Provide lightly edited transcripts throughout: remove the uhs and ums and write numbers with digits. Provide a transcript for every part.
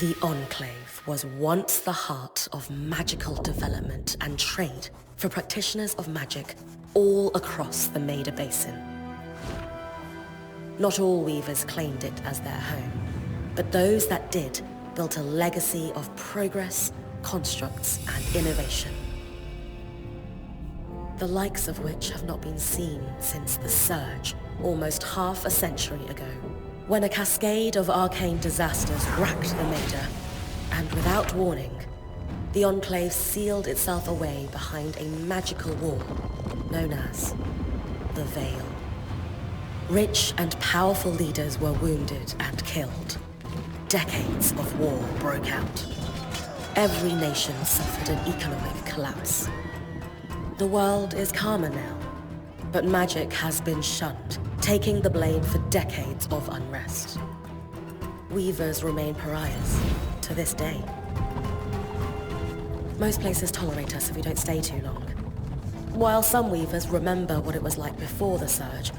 The Enclave was once the heart of magical development and trade for practitioners of magic all across the Maida Basin. Not all weavers claimed it as their home, but those that did built a legacy of progress, constructs, and innovation. The likes of which have not been seen since the Surge, almost half a century ago, when a cascade of arcane disasters racked the Maida, and without warning, the Enclave sealed itself away behind a magical wall known as the Veil. Rich and powerful leaders were wounded and killed. Decades of war broke out. Every nation suffered an economic collapse. The world is calmer now, but magic has been shunned, taking the blame for decades of unrest. Weavers remain pariahs to this day. Most places tolerate us if we don't stay too long. While some weavers remember what it was like before the Surge,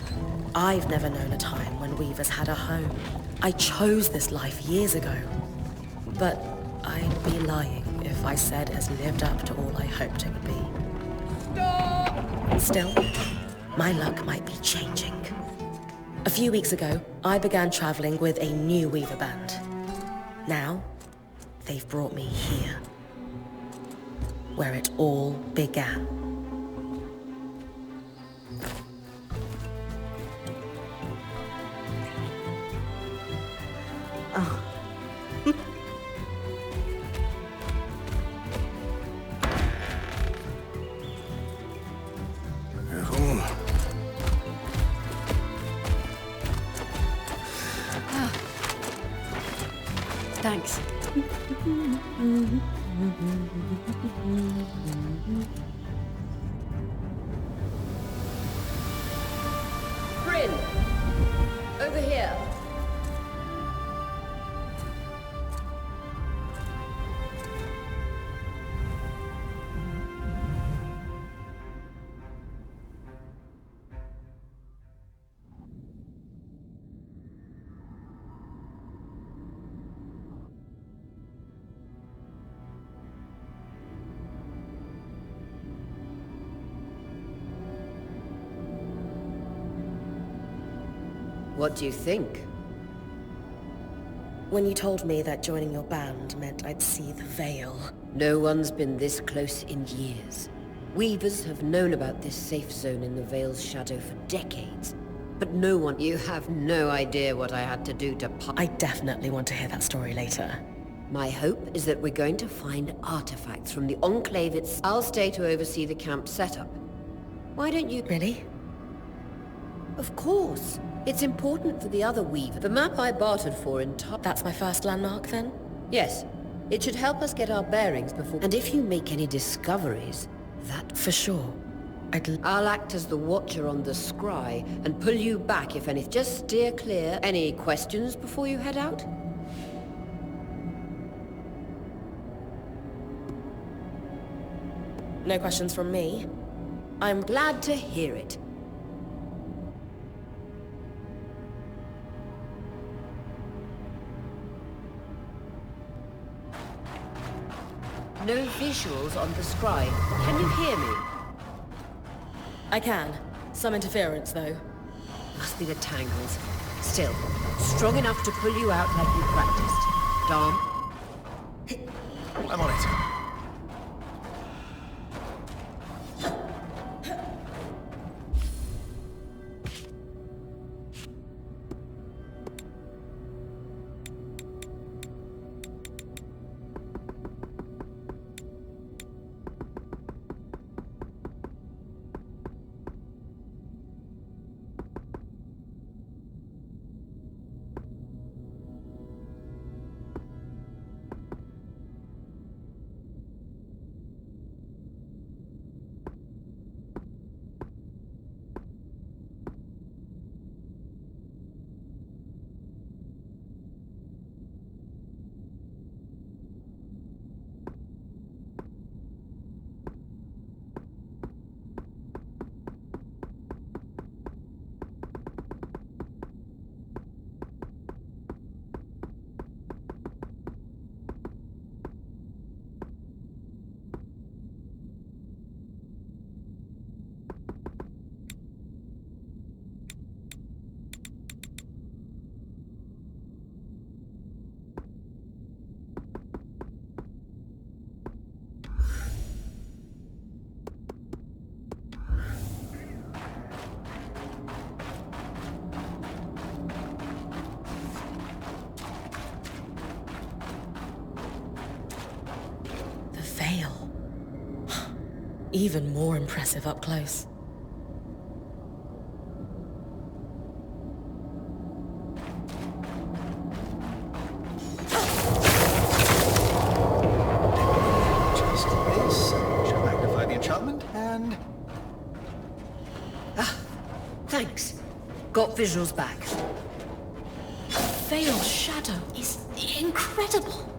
I've never known a time when weavers had a home. I chose this life years ago, but I'd be lying if I said it's lived up to all I hoped it would be. Stop! Still, my luck might be changing. A few weeks ago, I began traveling with a new weaver band. Now, they've brought me here, where it all began. Oh. Thanks. Bryn! Over here. What do you think? When you told me that joining your band meant I'd see the Veil. No one's been this close in years. Weavers have known about this safe zone in the Veil's shadow for decades. But no one... You have no idea what I had to do to... I definitely want to hear that story later. My hope is that we're going to find artifacts from the Enclave itself. I'll stay to oversee the camp setup. Why don't you... Really? Of course. It's important for the other Weaver. The map I bartered for in That's my first landmark, then? Yes. It should help us get our bearings before... And if you make any discoveries, that... For sure. I'll act as the watcher on the scry and pull you back if anything. Just steer clear. Any questions before you head out? No questions from me. I'm glad to hear it. No visuals on the scry. Can you hear me? I can. Some interference, though. Must be the tangles. Still, strong enough to pull you out like you practiced. Dom? I'm on it. Veil. Even more impressive up close. Just this. Shall magnify the enchantment and... Thanks. Got visuals back. Veil shadow is incredible.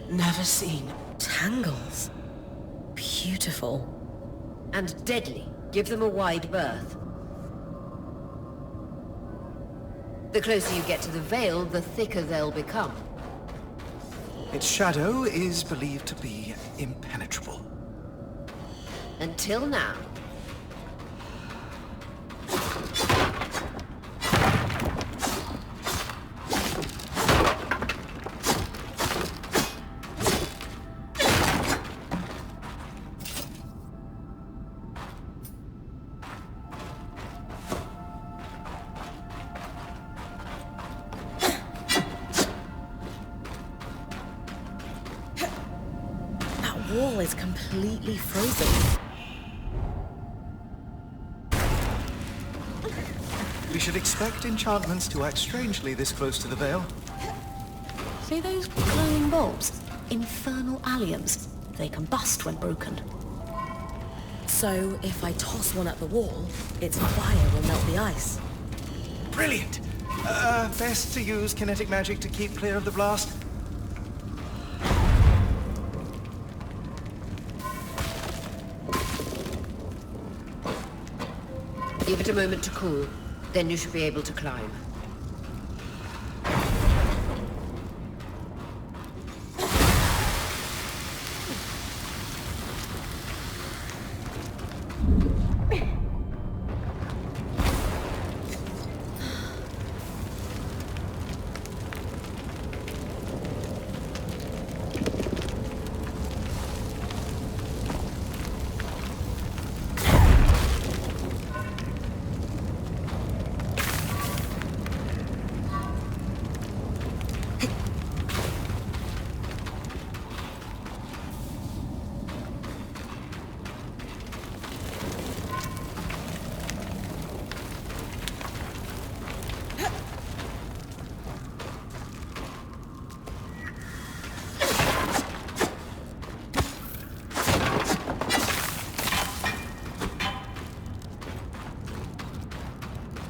Never seen. Tangles. Beautiful. And deadly. Give them a wide berth. The closer you get to the Veil, the thicker they'll become. its shadow is believed to be impenetrable. Until now. Wall is completely frozen. We should expect enchantments to act strangely this close to the Veil. See those glowing bulbs? Infernal alliums. They combust when broken. So, if I toss one at the wall, its fire will melt the ice. Brilliant! Best to use kinetic magic to keep clear of the blast. Give it a moment to cool, then you should be able to climb.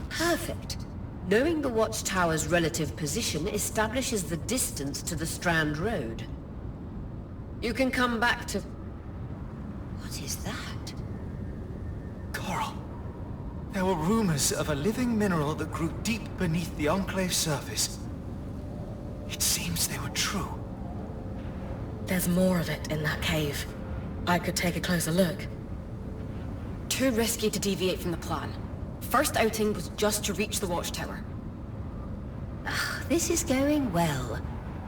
Perfect. Knowing the watchtower's relative position establishes the distance to the Strand Road. You can come back to... What is that? Coral. There were rumors of a living mineral that grew deep beneath the Enclave's surface. It seems they were true. There's more of it in that cave. I could take a closer look. Too risky to deviate from the plan. First outing was just to reach the watchtower. This is going well.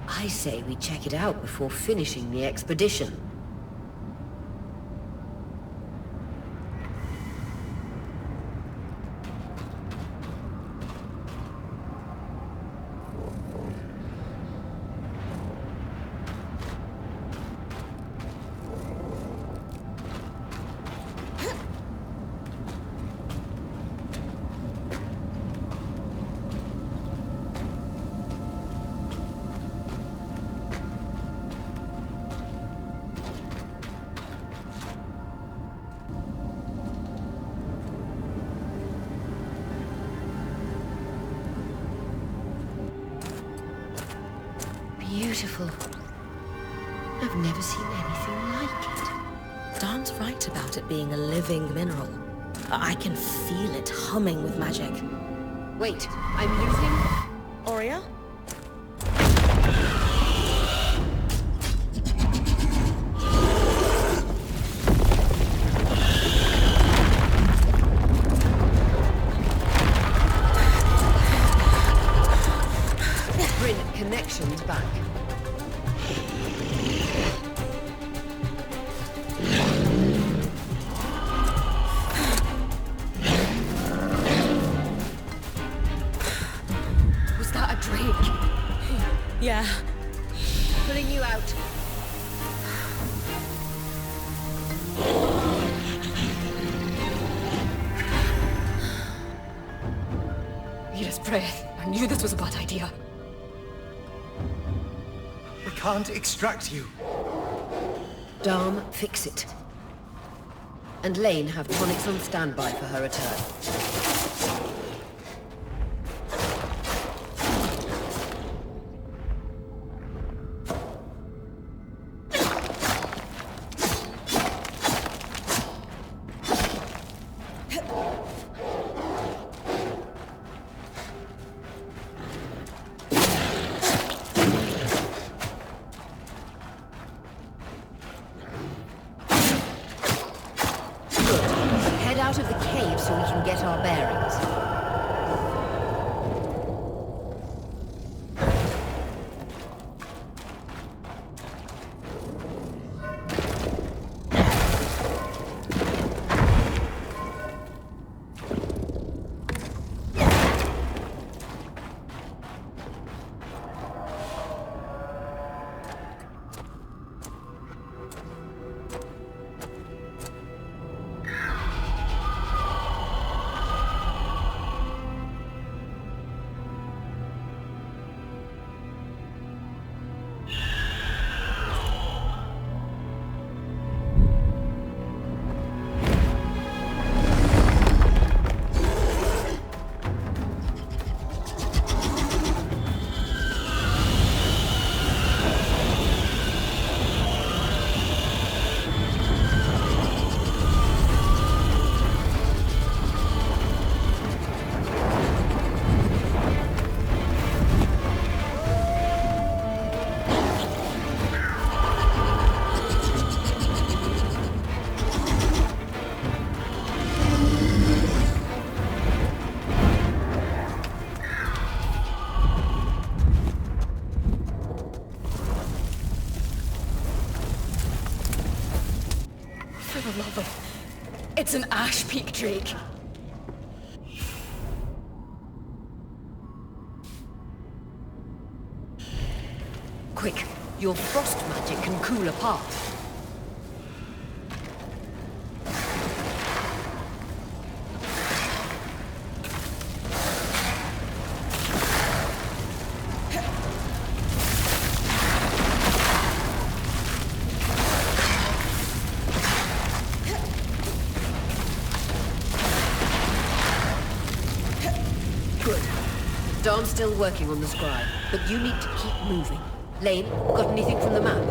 I say we check it out before finishing the expedition. Beautiful. I've never seen anything like it. Dan's right about it being a living mineral. I can feel it humming with magic. Wait, I'm losing... Aurea? Bring connections back. Was that a drake? Yeah. Pulling you out. Yes, breath. I knew this was a bad idea. We can't extract you. Dharm, fix it. And Lane have tonics on standby for her return. Out of the cave so we can get our bearings. It's an ash peak drake. Quick, your frost magic can cool a path. Dawn's still working on the scribe, but you need to keep moving. Lane, got anything from the map?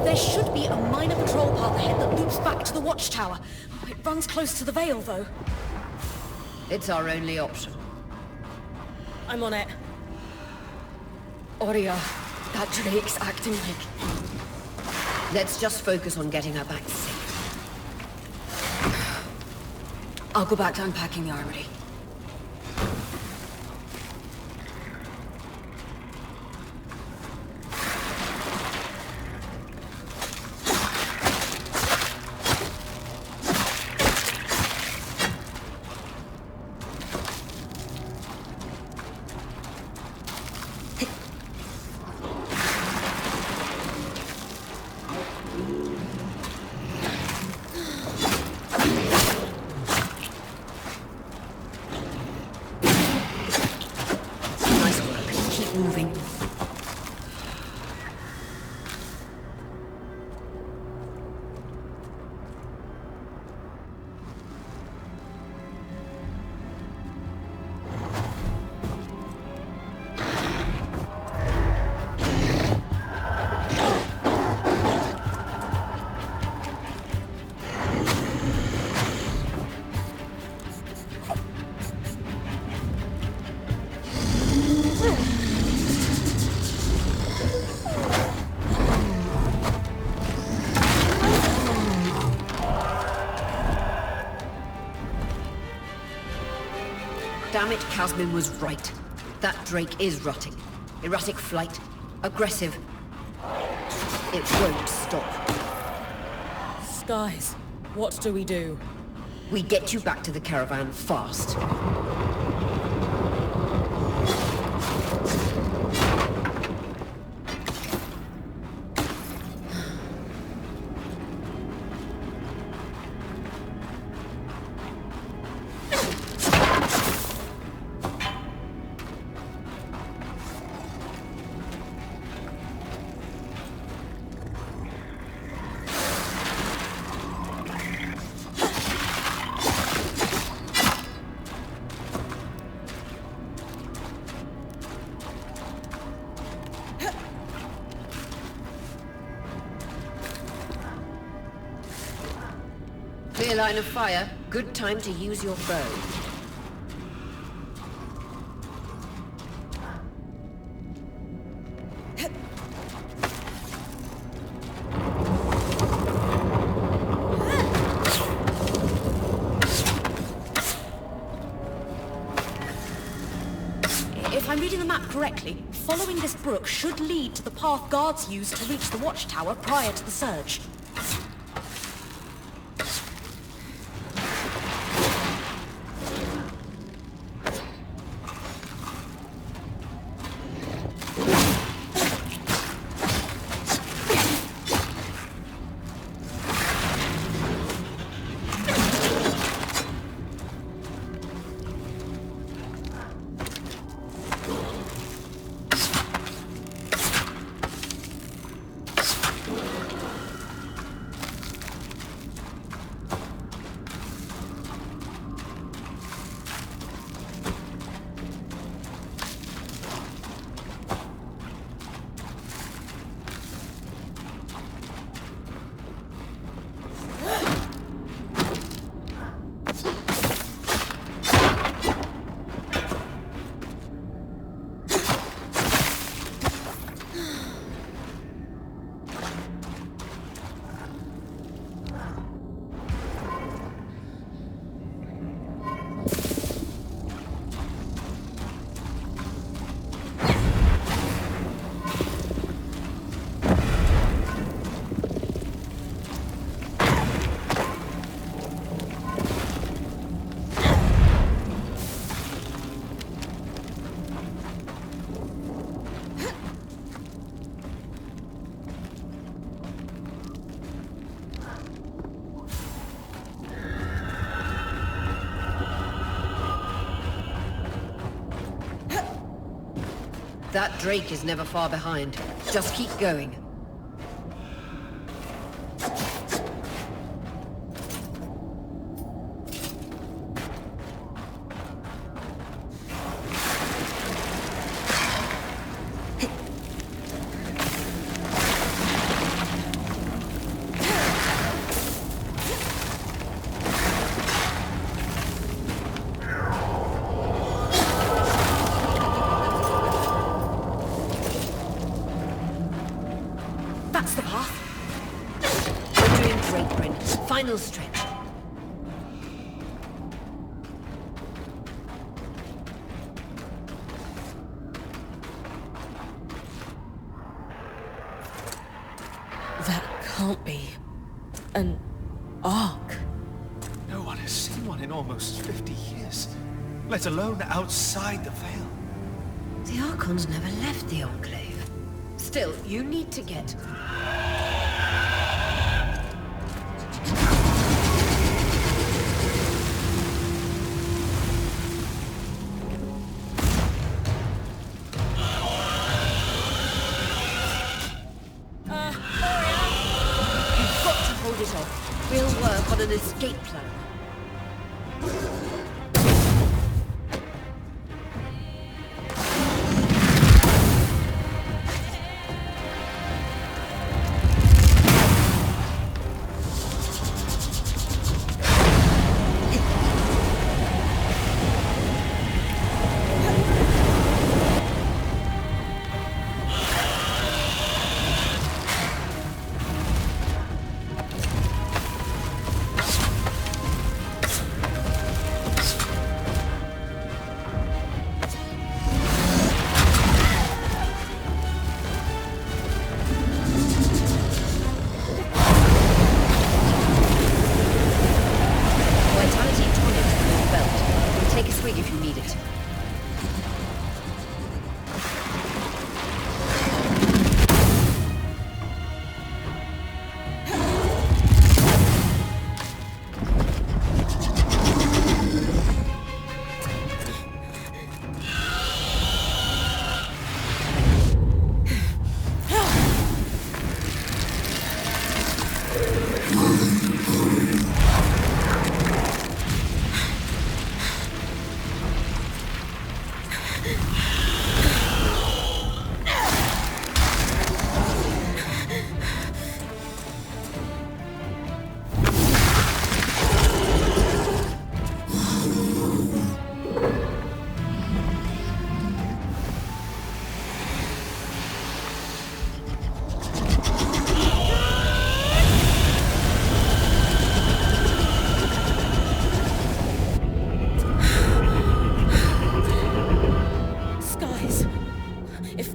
There should be a minor patrol path ahead that loops back to the watchtower. Oh, it runs close to the Vale, though. It's our only option. I'm on it. Aurea, that drake's acting like... Let's just focus on getting her back safe. I'll go back to unpacking the armory. Damn it, Casmin was right. That drake is rotting. Erratic flight. Aggressive. It won't stop. Skies, what do we do? We get you back to the caravan fast. Clear line of fire. Good time to use your bow. If I'm reading the map correctly, following this brook should lead to the path guards used to reach the watchtower prior to the surge. That Drake is never far behind. Just keep going. That's the path. We're doing great, Bryn. Final stretch. That can't be an ark. No one has seen one in almost 50 years, let alone outside the Veil. The Archons never left the Enclave. Still, you need to get... You've got to hold it off. We'll work on an escape plan.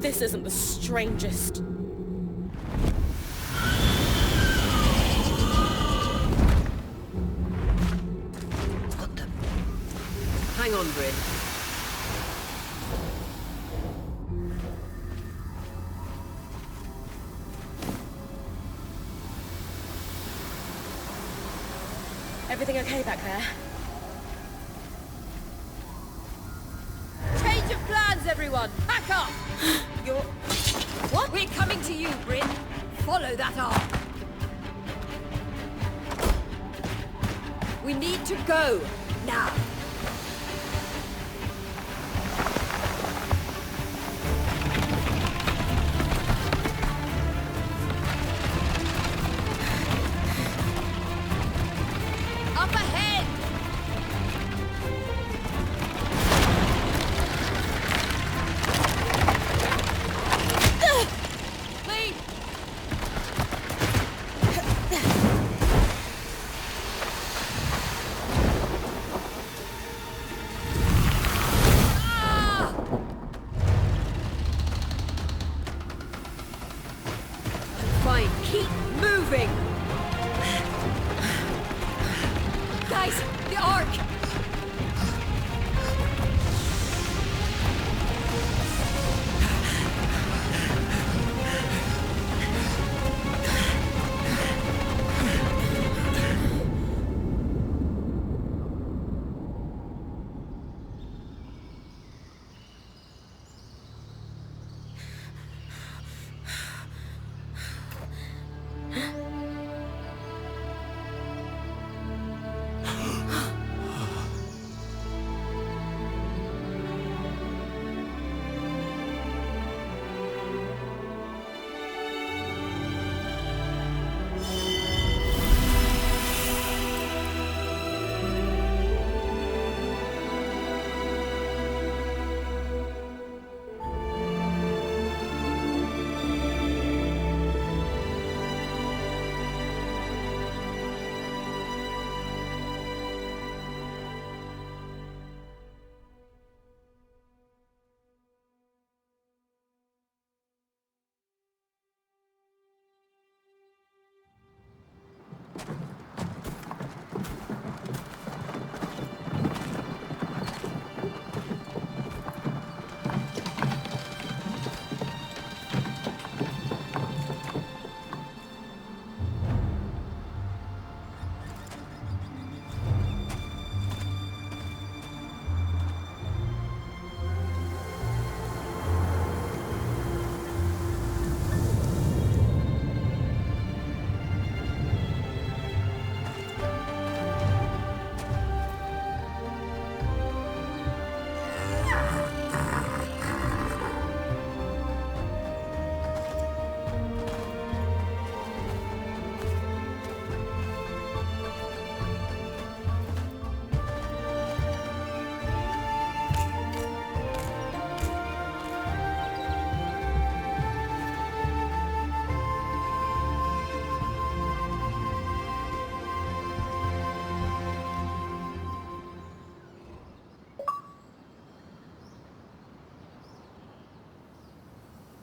If this isn't the strangest... What the... Hang on, Bryn. Everything okay back there? Change of plans, everyone! Back up! You're... What? We're coming to you, Bryn. Follow that arm. We need to go, now. Up ahead! Lead! Ah! Fine, keep moving! Guys, the Ark!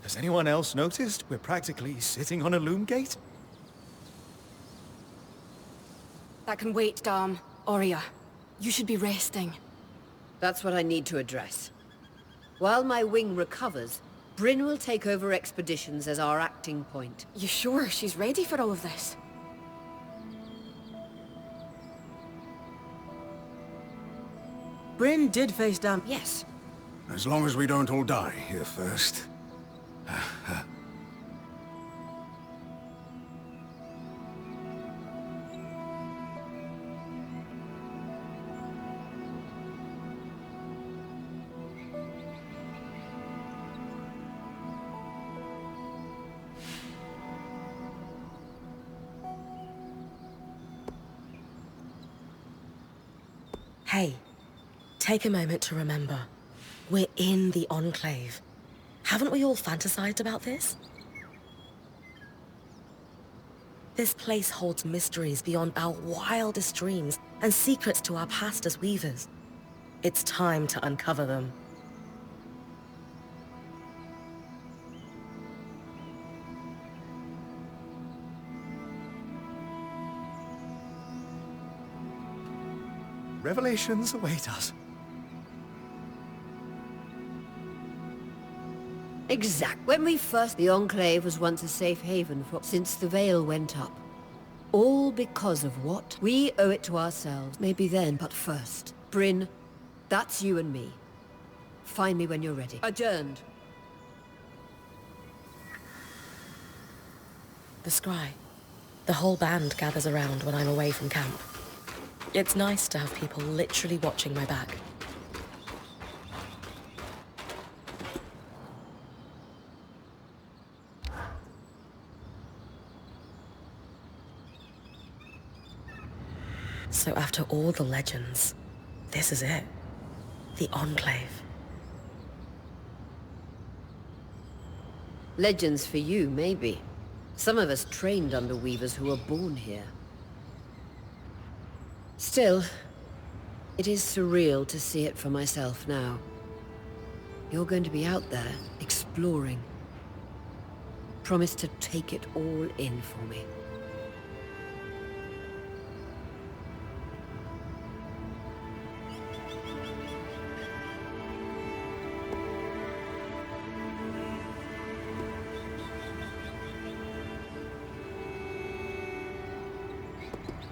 Has anyone else noticed we're practically sitting on a loom gate? That can wait, Dom. Oria, you should be resting. That's what I need to address. While my wing recovers, Bryn will take over expeditions as our acting point. You sure she's ready for all of this? Bryn did face down. Yes. As long as we don't all die here first. Hey, take a moment to remember. We're in the Enclave. Haven't we all fantasized about this? This place holds mysteries beyond our wildest dreams and secrets to our past as weavers. It's time to uncover them. revelations await us. Exact. When we first... The Enclave was once a safe haven since the Veil went up. All because of what? We owe it to ourselves. Maybe then, but first. Bryn, that's you and me. Find me when you're ready. Adjourned. The scry. The whole band gathers around when I'm away from camp. It's nice to have people literally watching my back. So after all the legends, this is it. The Enclave. Legends for you, maybe. Some of us trained under weavers who were born here. Still, it is surreal to see it for myself now. You're going to be out there, exploring. Promise to take it all in for me.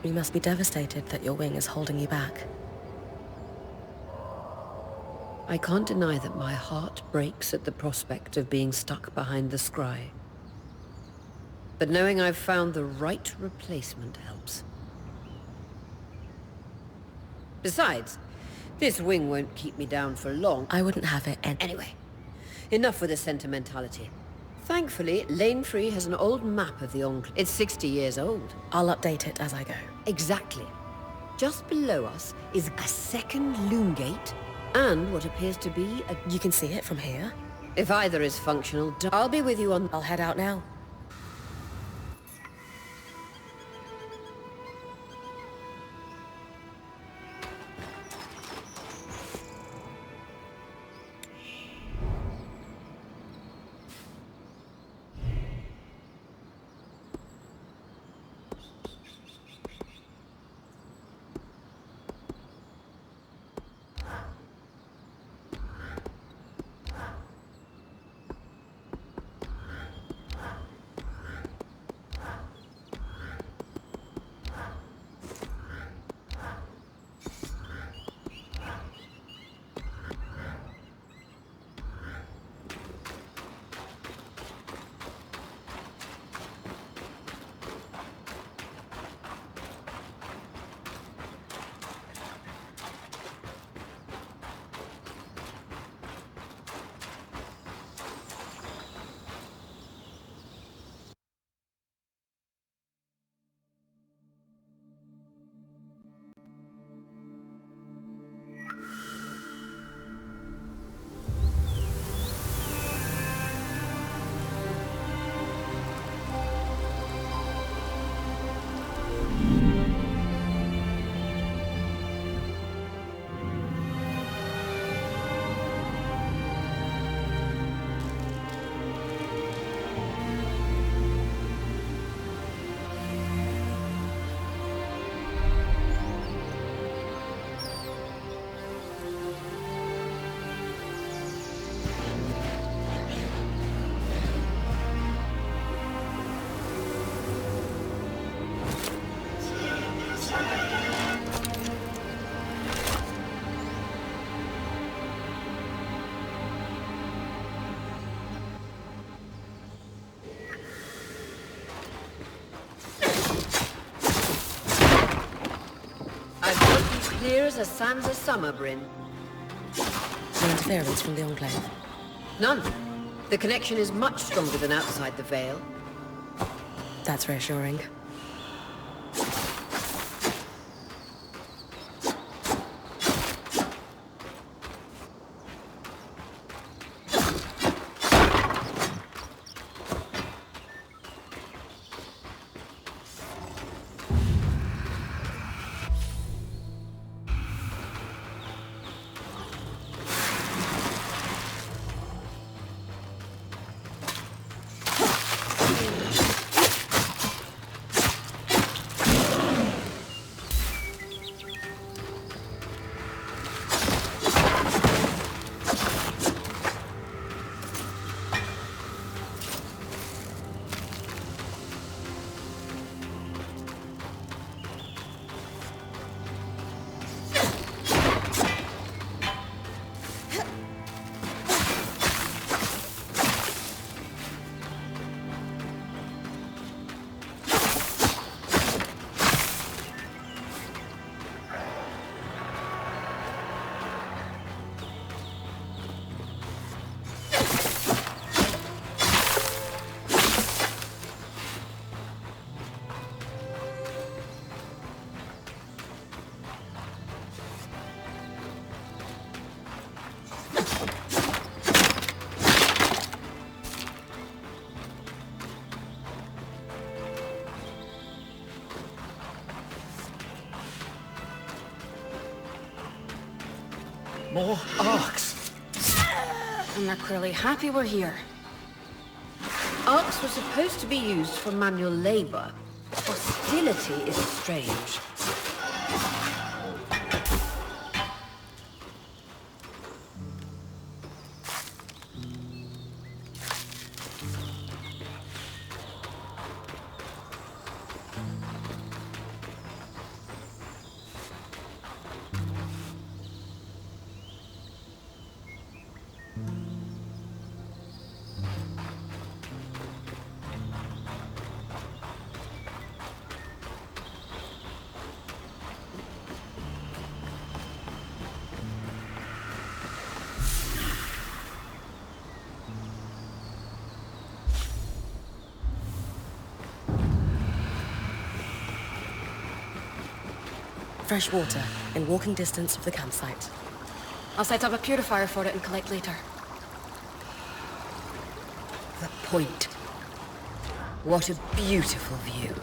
You must be devastated that your wing is holding you back. I can't deny that my heart breaks at the prospect of being stuck behind the scry. But knowing I've found the right replacement helps. Besides, this wing won't keep me down for long. I wouldn't have it Anyway, enough with the sentimentality. Thankfully, Lane 3 has an old map of the Enclave. It's 60 years old. I'll update it as I go. Exactly. Just below us is a second loom gate and what appears to be a... You can see it from here? If either is functional, I'll be with you on... I'll head out now. Clear as a sands of summer, Bryn. No interference from the Enclave? None. The connection is much stronger than outside the Veil. That's reassuring. More arcs. And they're clearly happy we're here. Arcs were supposed to be used for manual labor. Hostility is strange. Fresh water, in walking distance of the campsite. I'll set up a purifier for it and collect later. The point. What a beautiful view.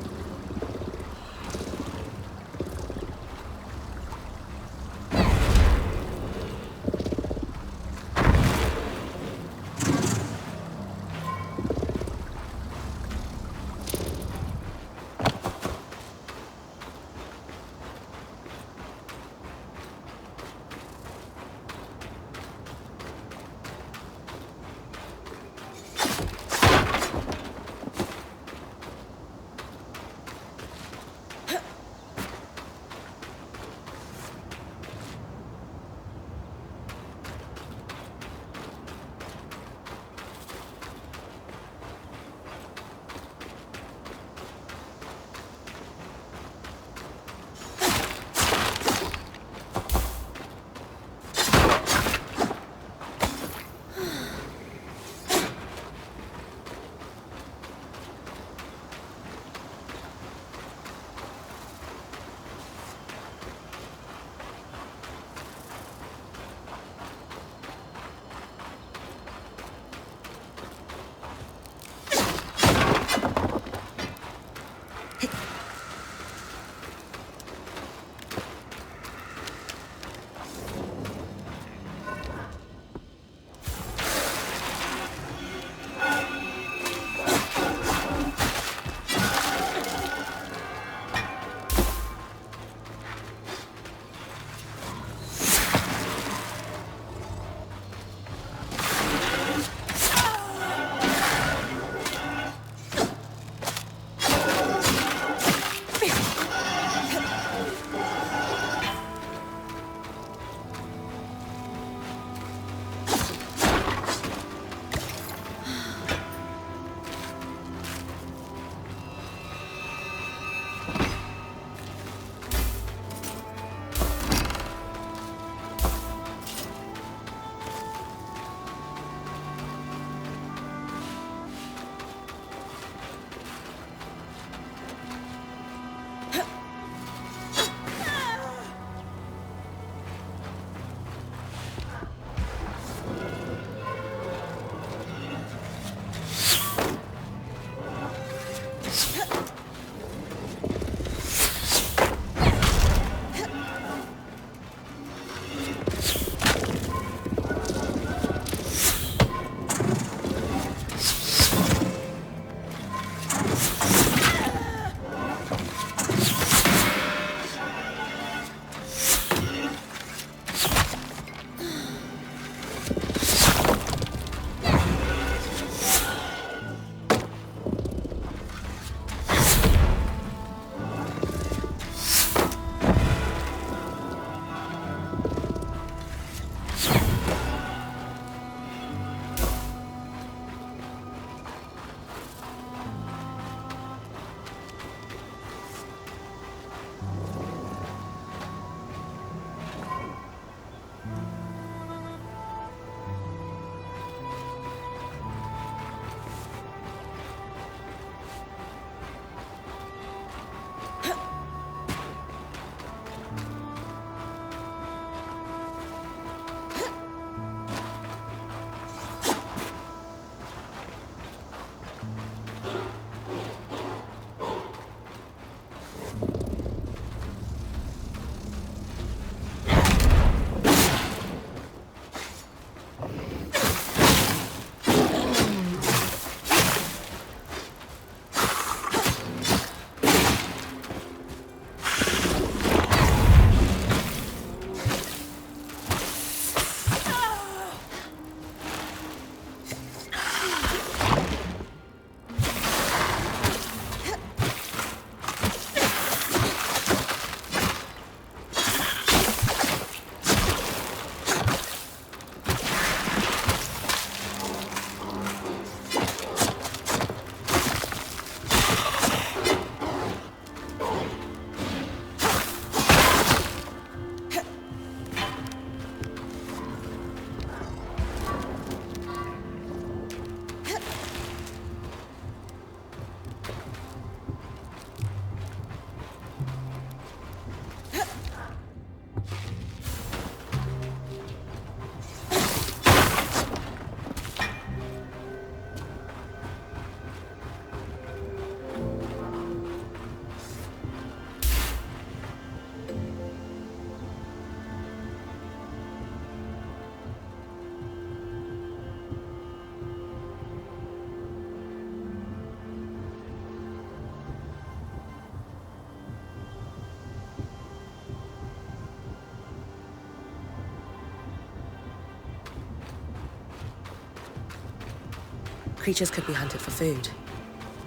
Creatures could be hunted for food.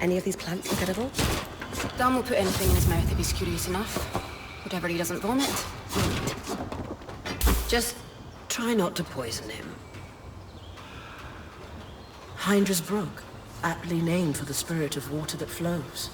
Any of these plants look edible? Dom will put anything in his mouth if he's curious enough. Whatever he doesn't vomit. Just try not to poison him. Hydra's Brook, aptly named for the spirit of water that flows.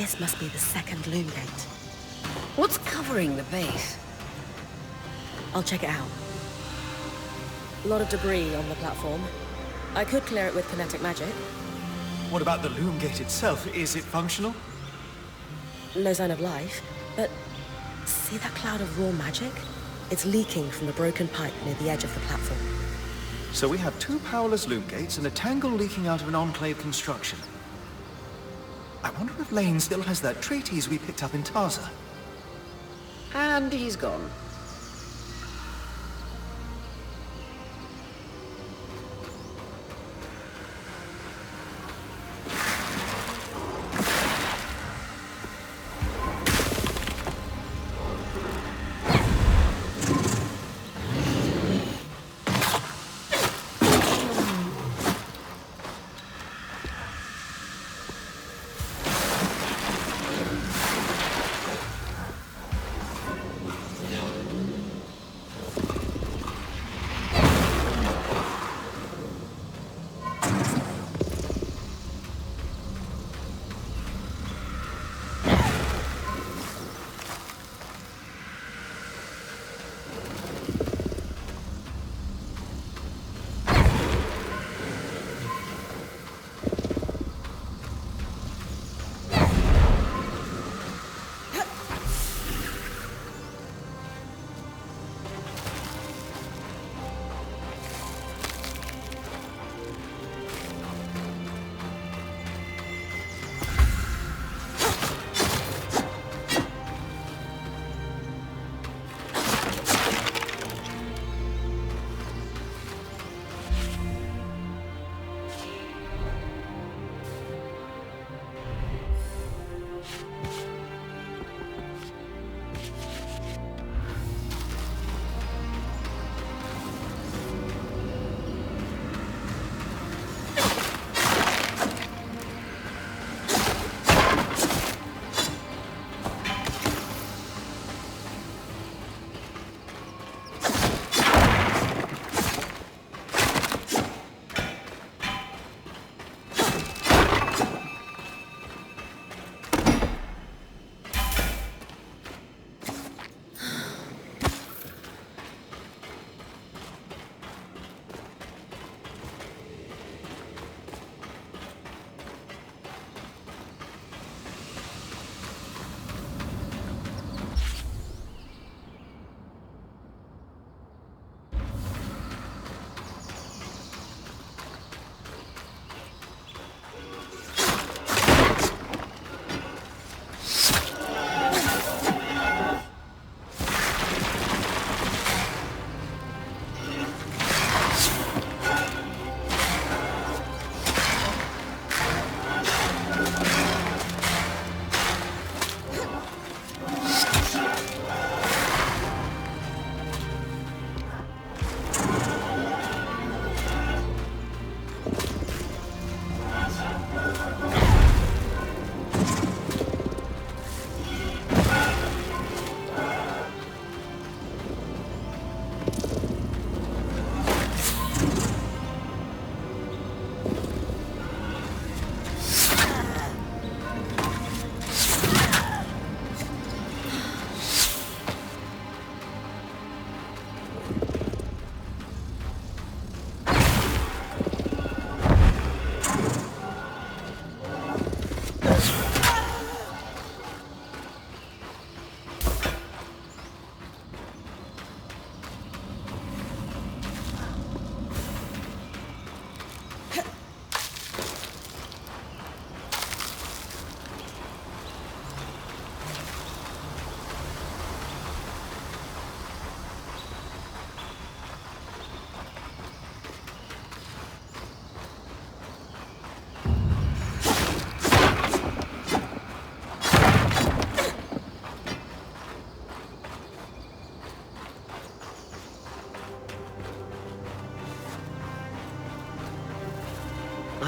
This must be the second loom gate. What's covering the base? I'll check it out. A lot of debris on the platform. I could clear it with kinetic magic. What about the loom gate itself? Is it functional? No sign of life, but see that cloud of raw magic? It's leaking from the broken pipe near the edge of the platform. So we have two powerless loom gates and a tangle leaking out of an enclave construction. I wonder if Lane still has that treatise we picked up in Taza. And he's gone.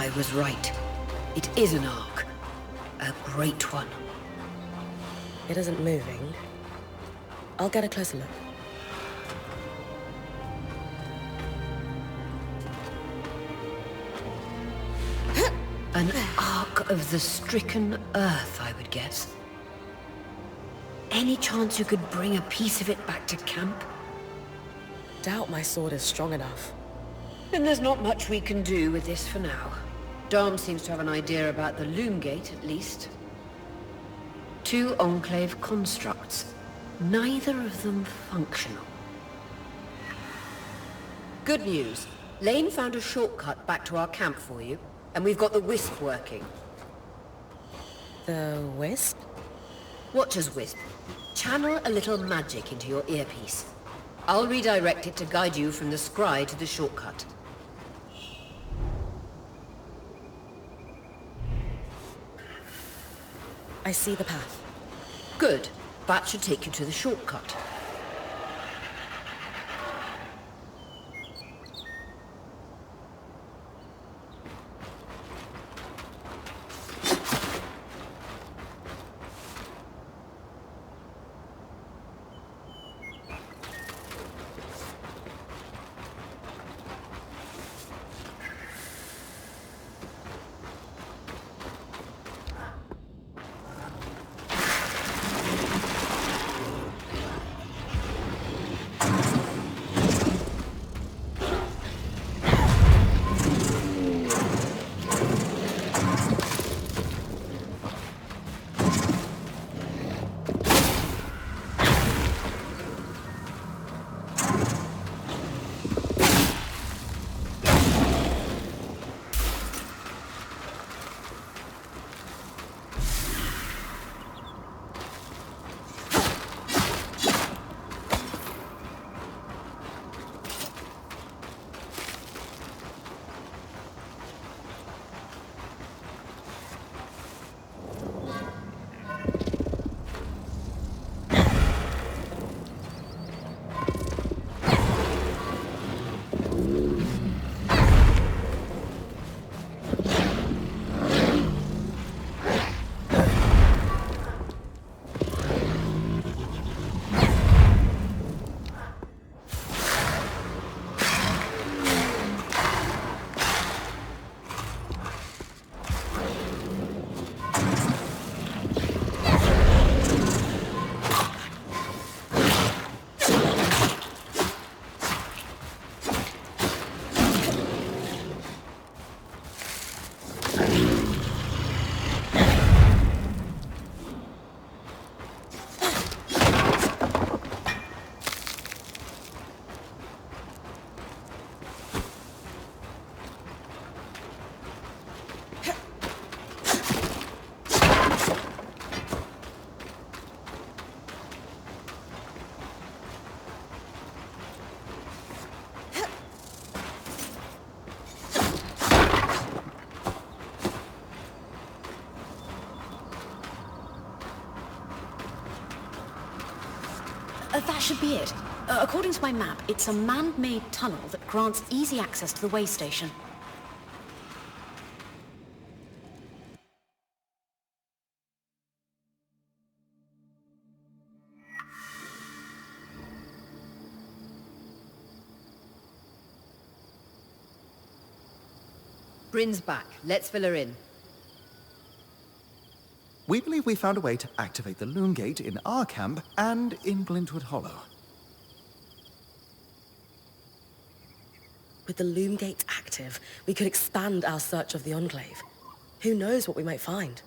I was right. It is an ark. A great one. It isn't moving. I'll get a closer look. An ark of the stricken earth, I would guess. Any chance you could bring a piece of it back to camp? Doubt my sword is strong enough. Then there's not much we can do with this for now. Dom seems to have an idea about the loom gate, at least. 2 Enclave constructs. Neither of them functional. Good news. Lane found a shortcut back to our camp for you, and we've got the Wisp working. The Wisp? Watcher's Wisp. Channel a little magic into your earpiece. I'll redirect it to guide you from the scry to the shortcut. I see the path. Good. That should take you to the shortcut. That should be it. According to my map, it's a man-made tunnel that grants easy access to the way station. Bryn's back. Let's fill her in. We believe we found a way to activate the loom gate in our camp and in Glintwood Hollow. With the loom gate active, we could expand our search of the Enclave. Who knows what we might find?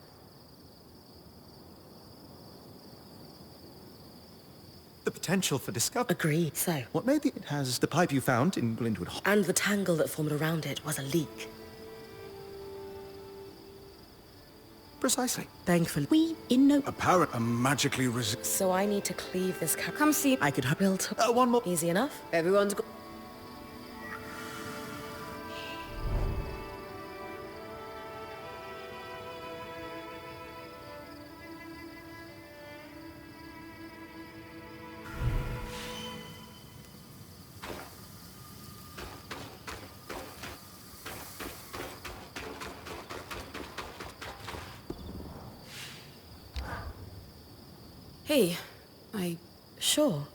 The potential for discovery. Agreed. So, What maybe it has the pipe you found in Glintwood Hollow. and the tangle that formed around it was a leak. Precisely. Thankfully. We in no... Apparent and magically So I need to cleave this Come see. I could build One more. easy enough. Everyone's got... Hey, Sure.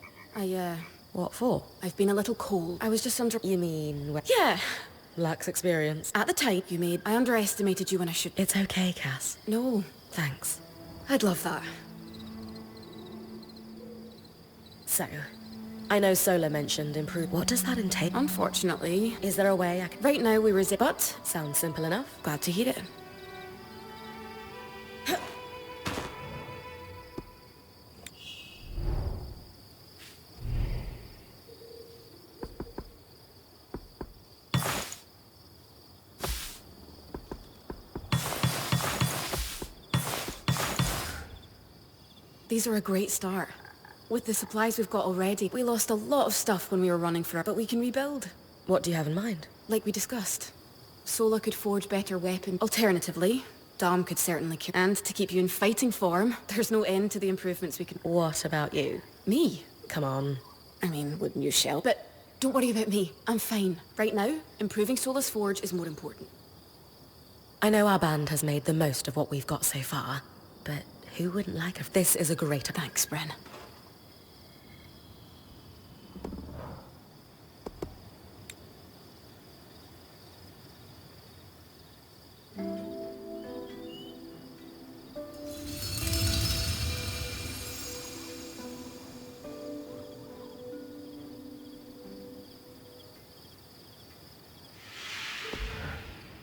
What for? I've been a little cold. I was just under... You mean... Yeah! Lacks experience. At the time you made, I underestimated you when I should... It's okay, Cass. No. Thanks. I'd love that. So, I know Sola mentioned improve. What does that entail? Unfortunately... Is there a way I can... Right now we resist... But... Sounds simple enough. Glad to hear it. These are a great start. With the supplies we've got already, we lost a lot of stuff when we were running for it, but we can rebuild. What do you have in mind? Like we discussed. Sola could forge better weapons. Alternatively, Dom could certainly kill. And to keep you in fighting form, there's no end to the improvements we can... What about you? Me? Come on. I mean, wouldn't you, Shell? But don't worry about me. I'm fine. Right now, improving Sola's forge is more important. I know our band has made the most of what we've got so far, but who wouldn't like if this is a great... Thanks, Bren.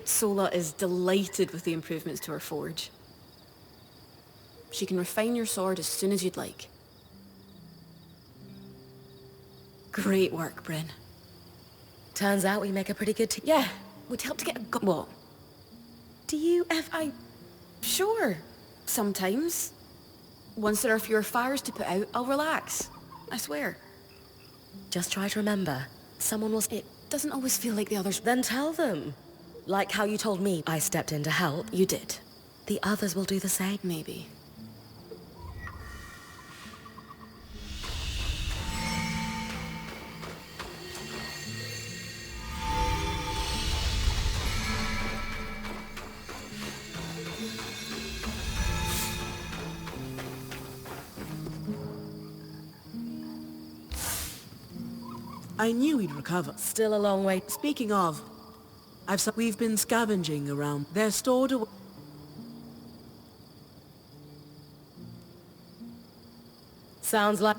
Sola is delighted with the improvements to her forge. She can refine your sword as soon as you'd like. Great work, Bryn. Turns out we make a pretty good team. Yeah, would help to get a what? Do you ever... Sure. Sometimes. Once there are fewer fires to put out, I'll relax. I swear. Just try to remember. Someone was... It doesn't always feel like the others... Then tell them. Like how you told me I stepped in to help. You did. The others will do the same. Maybe. I knew we'd recover. Still a long way. Speaking of, we've been scavenging around. They're stored away. Sounds like...